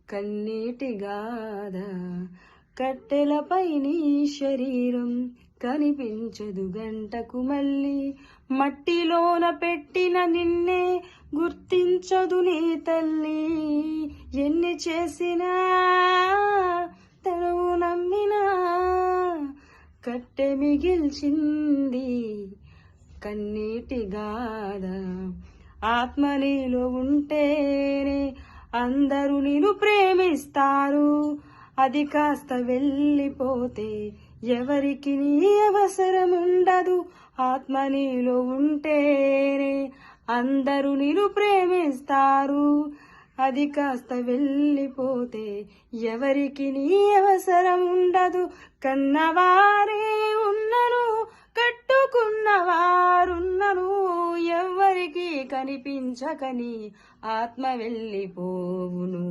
కన్నీటి గాథ. కట్టెలపై నీ శరీరం కనిపించదు గంటకు మళ్ళీ, మట్టిలోన పెట్టిన నిన్నే గుర్తించదు నీ తల్లి. ఎన్ని చేసినా తనువు నమ్మినా కట్టె మిగిల్చింది కన్నీటి గాథ. ఆత్మ నీలో ఉంటేనే అందరూ నిన్ను ప్రేమిస్తారు, అది కాస్త వెళ్ళిపోతే ఎవరికి నీ అవసరం ఉండదు. ఆత్మ నీలో ఉంటేనే అందరూ నిన్ను ప్రేమిస్తారు, అది కాస్త వెళ్ళిపోతే ఎవరికి నీ అవసరం ఉండదు. కన్నవారే ఉన్నను కట్టుకున్నవారున్నను, ఎవ్వరికి కనిపించకని ఆత్మ వెళ్ళిపోవును.